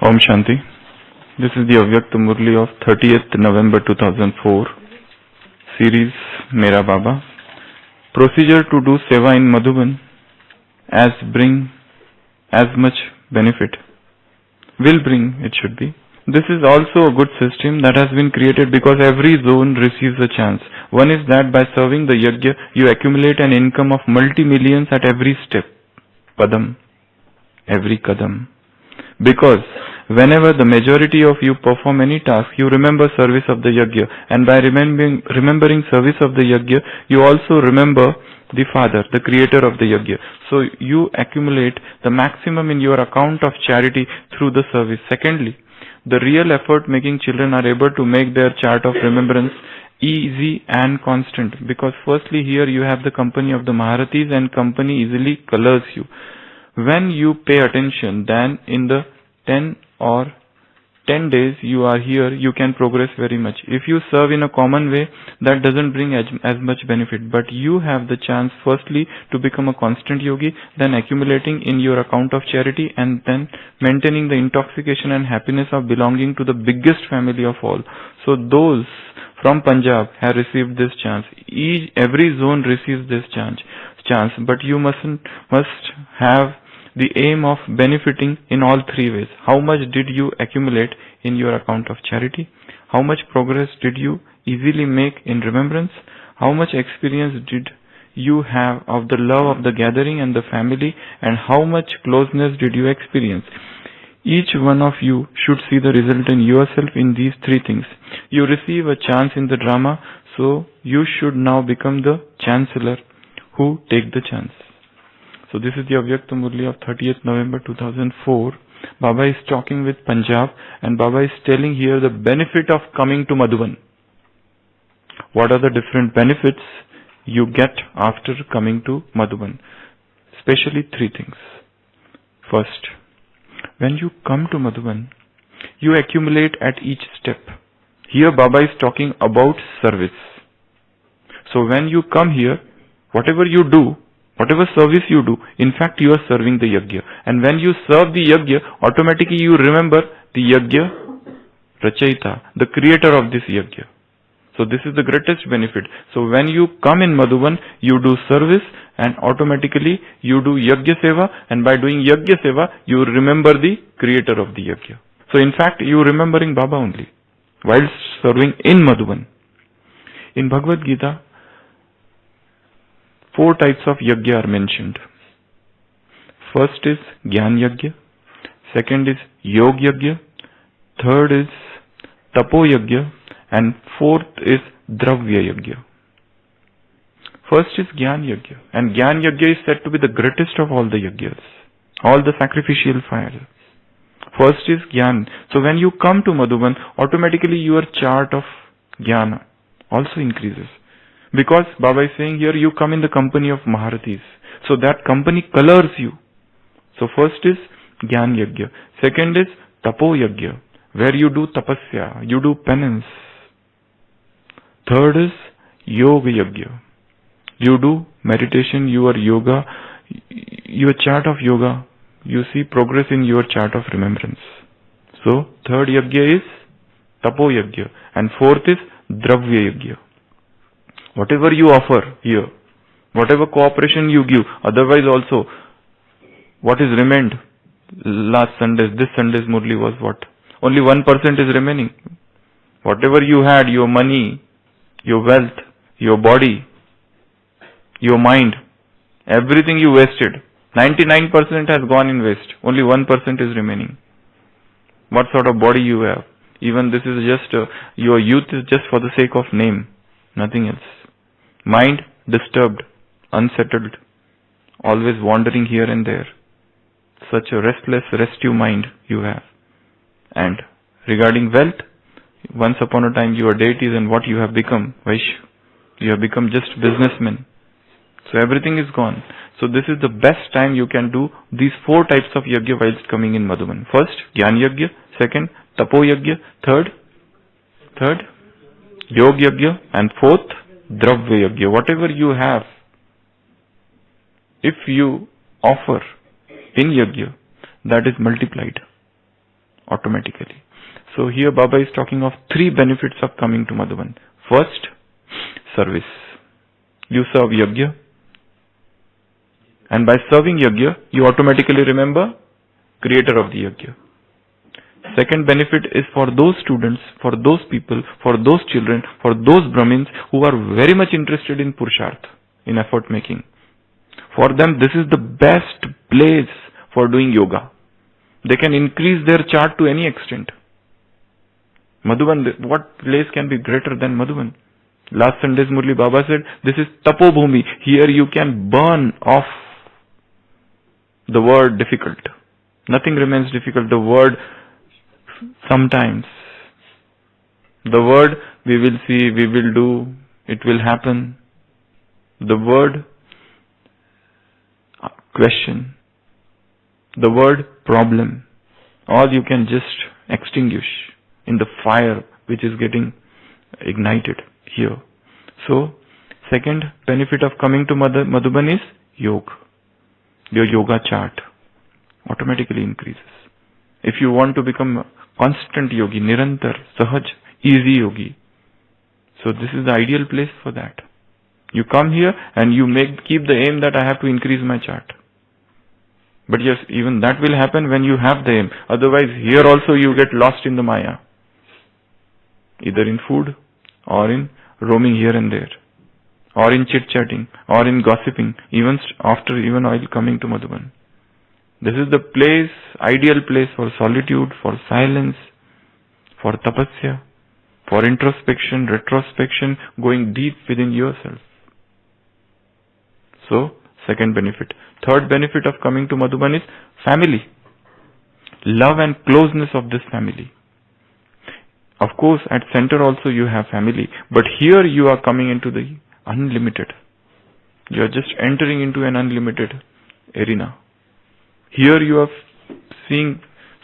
Om Shanti. This is the Avyakta Murli of 30th November 2004, series Mera Baba. Procedure to do seva in Madhuban as much benefit. Will bring, it should be. This is also a good system that has been created because every zone receives a chance. One is that by serving the yajna, you accumulate an income of multi-millions at every step, padam, every kadam. Because whenever the majority of you perform any task, you remember service of the yajna, and by remembering service of the yajna, you also remember the Father, the creator of the yajna. So you accumulate the maximum in your account of charity through the service. Secondly, the real effort making children are able to make their chart of remembrance easy and constant, because firstly here you have the company of the Maharathis, and company easily colors you. When you pay attention, then in the 10 days you are here, you can progress very much. If you serve in a common way, that doesn't bring as much benefit, but you have the chance firstly to become a constant yogi, then accumulating in your account of charity, and then maintaining the intoxication and happiness of belonging to the biggest family of all. So those from Punjab have received this chance. Every zone receives this chance, but you must have the aim of benefiting in all three ways. How much did you accumulate in your account of charity? How much progress did you easily make in remembrance? How much experience did you have of the love of the gathering and the family? And how much closeness did you experience? Each one of you should see the result in yourself in these three things. You receive a chance in the drama, so you should now become the chancellor who take the chance. So this is the Avyakta Murli of 30th November 2004. Baba is talking with Punjab, and Baba is telling here the benefit of coming to Madhuban. What are the different benefits you get after coming to Madhuban? Especially three things. First, when you come to Madhuban, you accumulate at each step. Here Baba is talking about service. So when you come here, whatever you do, whatever service you do, in fact you are serving the yajna. And when you serve the yajna, automatically you remember the yajna Rachayita, the creator of this yajna. So this is the greatest benefit. So when you come in Madhuban, you do service, and automatically you do yajna seva, and by doing yajna seva, you remember the creator of the yajna. So in fact you are remembering Baba only while serving in Madhuban. In Bhagavad Gita, 4 types of yajna are mentioned. First is Gyan Yajna, second is Yog Yajna, third is Tapo Yajna, and fourth is Dravya Yajna. First is Gyan Yajna, and Gyan Yajna is said to be the greatest of all the yajnas, all the sacrificial fire. First is Gyan. So when you come to Madhuban, automatically your chart of Jnana also increases. Because Baba is saying here, you come in the company of Maharathis. So that company colors you. So first is Gyan Yajna. Second is Tapo Yajna, where you do tapasya, you do penance. Third is Yoga Yajna. You do meditation, your yoga, your chart of yoga. You see progress in your chart of remembrance. So third Yajna is Tapo Yajna. And fourth is Dravya Yajna. Whatever you offer here, whatever cooperation you give, otherwise also, what is remained last Sunday, this Sunday's Murli was what? Only 1% is remaining. Whatever you had, your money, your wealth, your body, your mind, everything you wasted. 99% has gone in waste. Only 1% is remaining. What sort of body you have? Even this is just, your youth is just for the sake of name, nothing else. Mind disturbed, unsettled, always wandering here and there. Such a restless, restive mind you have. And regarding wealth, once upon a time you were deities, and what you have become? Vaishya. You have become just businessmen. So everything is gone. So this is the best time you can do these 4 types of yajna whilst coming in Madhuban. First, Gyan Yajna. Second, Tapo Yajna. Third, Yog Yajna. And fourth, Dravya Yajna. Whatever you have, if you offer in Yajna, that is multiplied. automatically. So here Baba is talking of 3 benefits of coming to Madhuban. First, service. You serve Yajna, and by serving Yajna, you automatically remember creator of the Yajna. Second benefit is for those students, for those people, for those children, for those Brahmins who are very much interested in Purusharth, in effort making. For them, this is the best place for doing yoga. They can increase their chart to any extent. Madhuban, what place can be greater than Madhuban? Last Sunday's Murli Baba said, this is Tapobhumi. Here you can burn off the word difficult. Nothing remains difficult. The word sometimes. The word we will see, we will do, it will happen. The word question. The word problem. All you can just extinguish in the fire which is getting ignited here. So, second benefit of coming to Madhuban is yoga. Your yoga chart automatically increases. If you want to become a constant yogi, nirantar, sahaj, easy yogi, so this is the ideal place for that. You come here and you keep the aim that I have to increase my chart. But yes, even that will happen when you have the aim. Otherwise, here also you get lost in the Maya. Either in food, or in roaming here and there, or in chit-chatting, or in gossiping, even while coming to Madhuban. This is the place, ideal place for solitude, for silence, for tapasya, for introspection, retrospection, going deep within yourself. So, second benefit. Third benefit of coming to Madhuban is family. Love and closeness of this family. Of course, at center also you have family, but here you are coming into the unlimited. You are just entering into an unlimited arena. Here you are seeing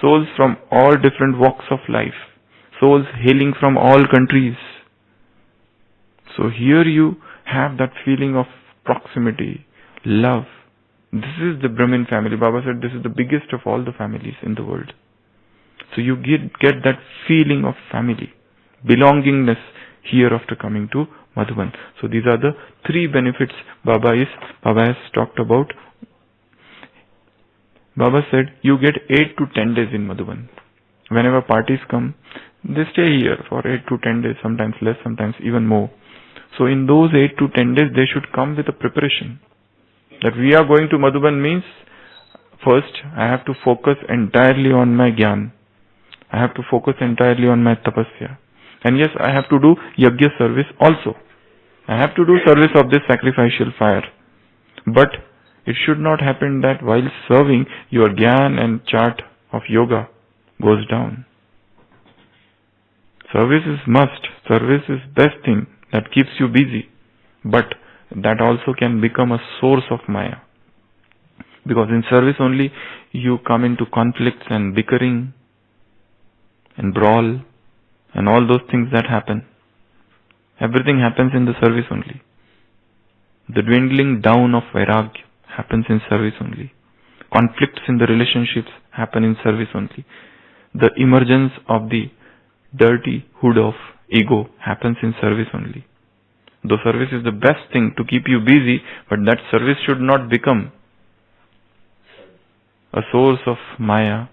souls from all different walks of life, souls hailing from all countries. So here you have that feeling of proximity, love. This is the Brahmin family. Baba said this is the biggest of all the families in the world. So you get that feeling of family, belongingness here after coming to Madhuban. So these are the 3 benefits Baba has talked about. Baba said you get 8 to 10 days in Madhuban. Whenever parties come, they stay here for 8 to 10 days, sometimes less, sometimes even more. So in those 8 to 10 days, they should come with a preparation. That we are going to Madhuban means, first I have to focus entirely on my Gyan. I have to focus entirely on my tapasya. And yes, I have to do yajna service also. I have to do service of this sacrificial fire. But it should not happen that while serving, your Gyan and chart of yoga goes down. Service is must. Service is best thing that keeps you busy. But that also can become a source of Maya. Because in service only you come into conflicts and bickering and brawl and all those things that happen. Everything happens in the service only. The dwindling down of vairagya happens in service only. Conflicts in the relationships happen in service only. The emergence of the dirty hood of ego happens in service only. Though service is the best thing to keep you busy, but that service should not become a source of Maya.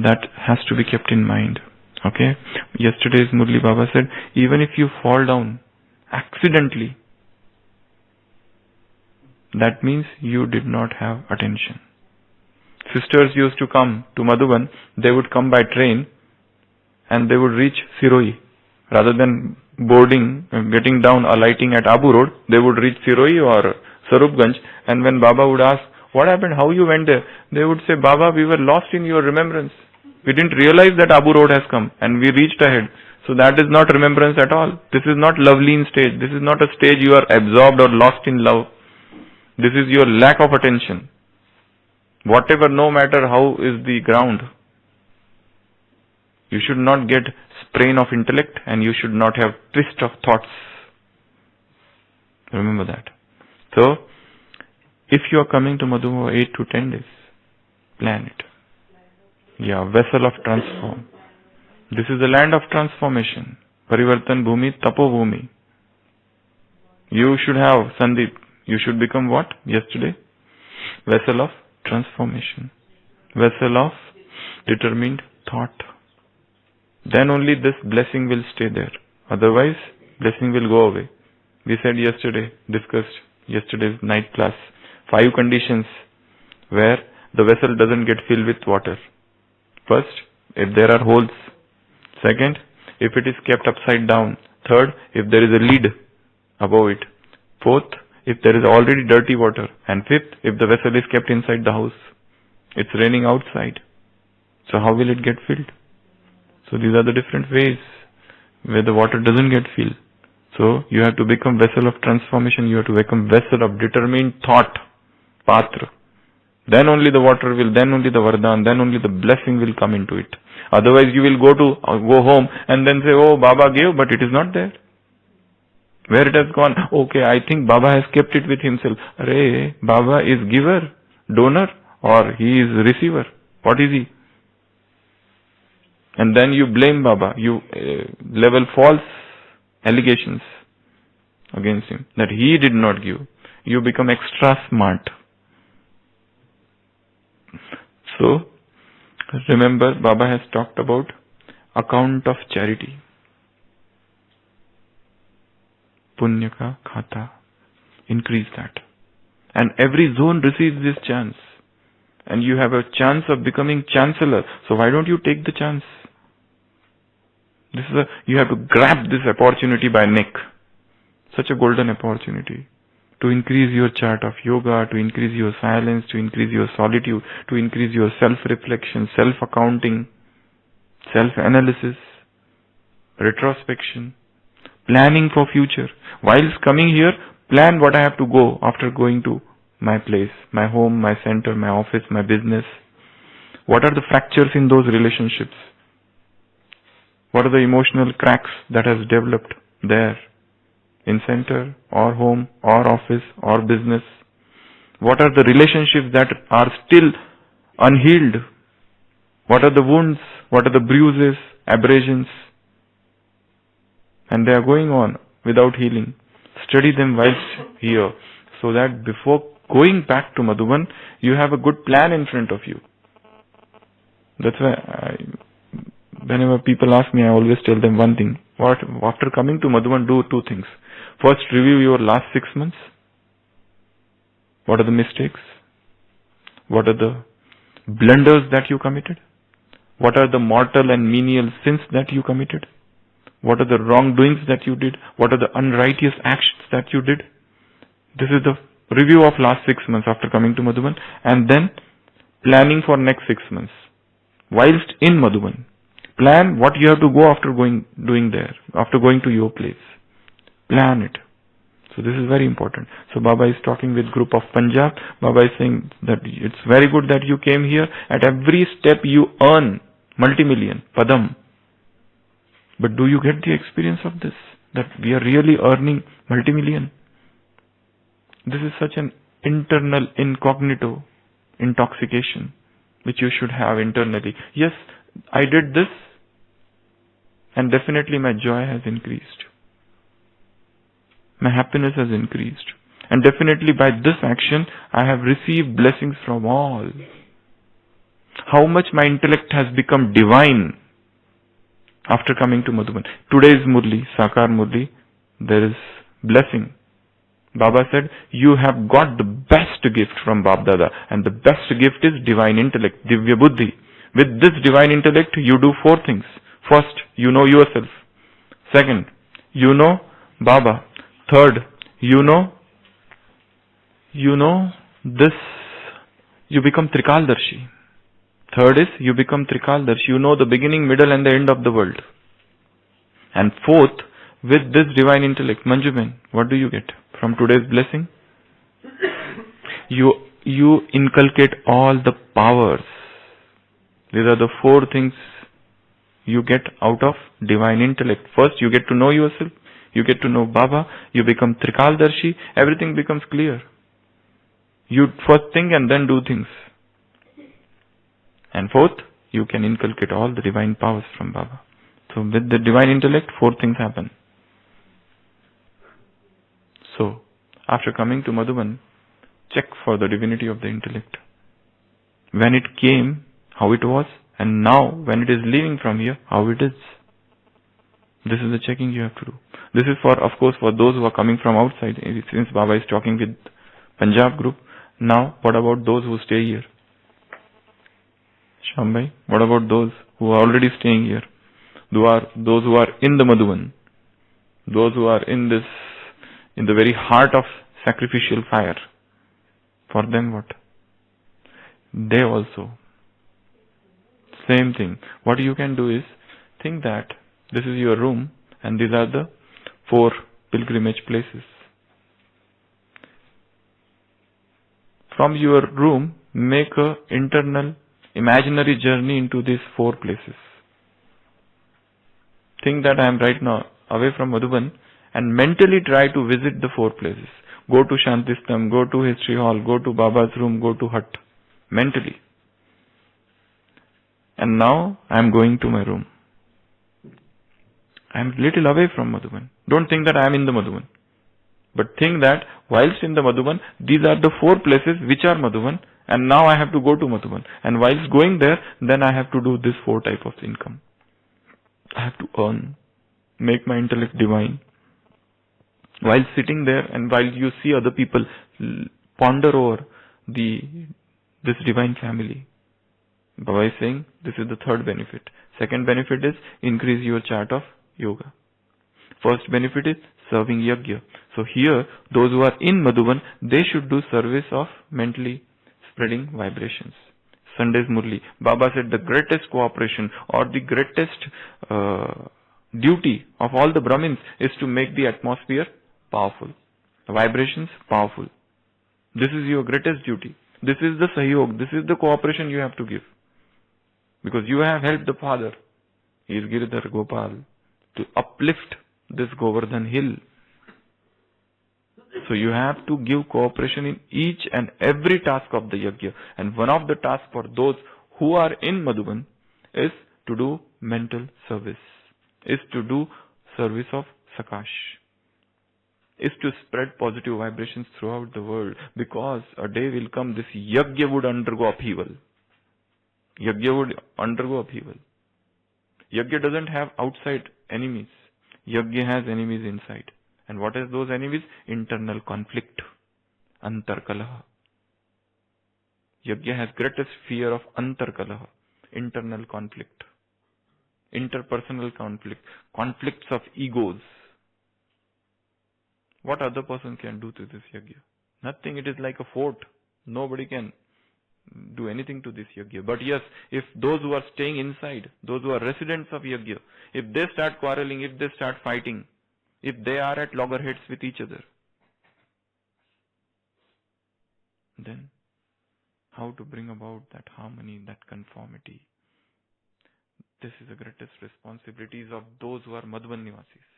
That has to be kept in mind. Okay? Yesterday's Murli Baba said, even if you fall down accidentally, that means you did not have attention. Sisters used to come to Madhuban, they would come by train and they would reach Siroi. Rather than boarding, getting down, alighting at Abu Road, they would reach Siroi or Sarupganj, and when Baba would ask, what happened, how you went there? They would say, Baba, we were lost in your remembrance. We didn't realize that Abu Road has come and we reached ahead. So that is not remembrance at all. This is not Loveleen stage. This is not a stage you are absorbed or lost in love. This is your lack of attention. Whatever, no matter how is the ground, you should not get sprain of intellect and you should not have twist of thoughts. Remember that. So, if you are coming to Madhuban 8 to 10 days, plan it. Yeah, vessel of transform. This is the land of transformation. Parivartan Bhumi, Tapo Bhumi. You should have, Sandeep, you should become what yesterday? Vessel of transformation. Vessel of determined thought. Then only this blessing will stay there. Otherwise, blessing will go away. We said yesterday, discussed yesterday's night class, 5 conditions where the vessel doesn't get filled with water. First, if there are holes. Second, if it is kept upside down. Third, if there is a lid above it. Fourth, if there is already dirty water. And fifth, if the vessel is kept inside the house. It's raining outside. So how will it get filled? So these are the different ways where the water doesn't get filled. So you have to become vessel of transformation. You have to become vessel of determined thought. Patra. Then only the water will, then only the vardhan, then only the blessing will come into it. Otherwise you will go home and then say, oh, Baba gave, but it is not there. Where it has gone? Okay, I think Baba has kept it with himself. Arey, Baba is giver, donor, or he is receiver. What is he? And then you blame Baba. You level false allegations against him that he did not give. You become extra smart. So, remember, Baba has talked about account of charity. Punya ka khata. Increase that. And every zone receives this chance. And you have a chance of becoming chancellor. So why don't you take the chance? You have to grab this opportunity by neck. Such a golden opportunity. To increase your chart of yoga, to increase your silence, to increase your solitude, to increase your self-reflection, self-accounting, self-analysis, retrospection, planning for future. Whilst coming here, plan what I have to go after going to my place, my home, my center, my office, my business. What are the fractures in those relationships? What are the emotional cracks that has developed there? In center, or home, or office, or business? What are the relationships that are still unhealed? What are the wounds? What are the bruises, abrasions? And they are going on without healing. Study them whilst here, so that before going back to Madhuban, you have a good plan in front of you. That's why whenever people ask me, I always tell them one thing. After coming to Madhuban, do 2 things. First, review your last 6 months. What are the mistakes? What are the blunders that you committed? What are the mortal and menial sins that you committed? What are the wrongdoings that you did? What are the unrighteous actions that you did? This is the review of last 6 months after coming to Madhuban, and then planning for next 6 months. Whilst in Madhuban, plan what you have to go after doing there, after going to your place. Plan it. So this is very important. So Baba is talking with group of Punjab. Baba is saying that it's very good that you came here. At every step you earn multi-million, padam. But do you get the experience of this? That we are really earning multi-million. This is such an internal incognito intoxication which you should have internally. Yes, I did this and definitely my joy has increased. My happiness has increased. And definitely by this action, I have received blessings from all. How much my intellect has become divine after coming to Madhuban. Today's Murli, Sakar Murli, there is blessing. Baba said, you have got the best gift from Bab Dada. And the best gift is divine intellect, Divya Buddhi. With this divine intellect, you do 4 things. First, you know yourself. Second, you know Baba. Third, you know this, you become Trikaldarshi. Third is, you become Trikaldarshi. You know the beginning, middle and the end of the world. And fourth, with this divine intellect, Manjuben, what do you get from today's blessing? You inculcate all the powers. These are the 4 things you get out of divine intellect. First, you get to know yourself. You get to know Baba, you become Trikaldarshi, everything becomes clear. You first think and then do things. And fourth, you can inculcate all the divine powers from Baba. So with the divine intellect, 4 things happen. So after coming to Madhuban, check for the divinity of the intellect. When it came, how it was, and now when it is leaving from here, how it is. This is the checking you have to do. This is for, of course, for those who are coming from outside. Since Baba is talking with Punjab group, now what about those who stay here? Shambhai, what about those who are already staying here? Those who are in the Madhuban, those who are in the very heart of sacrificial fire. For them what? They also. Same thing. What you can do is, think that this is your room and these are the 4 pilgrimage places. From your room, make a internal, imaginary journey into these 4 places. Think that I am right now away from Madhuban and mentally try to visit the 4 places. Go to Shantistham, go to History Hall, go to Baba's room, go to hut. Mentally. And now I am going to my room. I am little away from Madhuban. Don't think that I am in the Madhuban. But think that whilst in the Madhuban, these are the 4 places which are Madhuban, and now I have to go to Madhuban. And whilst going there, then I have to do this 4 type of income. I have to earn, make my intellect divine. While sitting there and while you see other people ponder over this divine family, Baba is saying this is the 3rd benefit. Second benefit is increase your chart of yoga. First benefit is serving yajna. So here, those who are in Madhuban, they should do service of mentally spreading vibrations. Sunday's Murli, Baba said the greatest cooperation or the greatest duty of all the Brahmins is to make the atmosphere powerful, the vibrations powerful. This is your greatest duty. This is the sahyog, this is the cooperation you have to give. Because you have helped the father, he is Giridhar Gopal, to uplift this Govardhan hill. So you have to give cooperation in each and every task of the yajna. And one of the tasks for those who are in Madhuban is to do mental service, is to do service of Sakash, is to spread positive vibrations throughout the world. Because a day will come, this yajna would undergo upheaval. Yajna would undergo upheaval. Yajna doesn't have outside enemies. Yajna has enemies inside. And what is those enemies? Internal conflict. Antarkalaha. Yajna has greatest fear of Antarkalaha. Internal conflict. Interpersonal conflict. Conflicts of egos. What other person can do to this yajna? Nothing. It is like a fort. Nobody can do anything to this yajna. But yes, if those who are staying inside, those who are residents of yajna, if they start quarreling, if they start fighting, if they are at loggerheads with each other, then how to bring about that harmony, that conformity? This is the greatest responsibilities of those who are Madhuban Nivasis.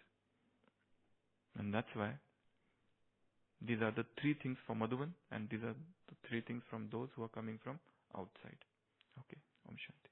And that's why these are the 3 things for Madhuban, and these are the 3 things from those who are coming from outside. Okay, Om Shanti.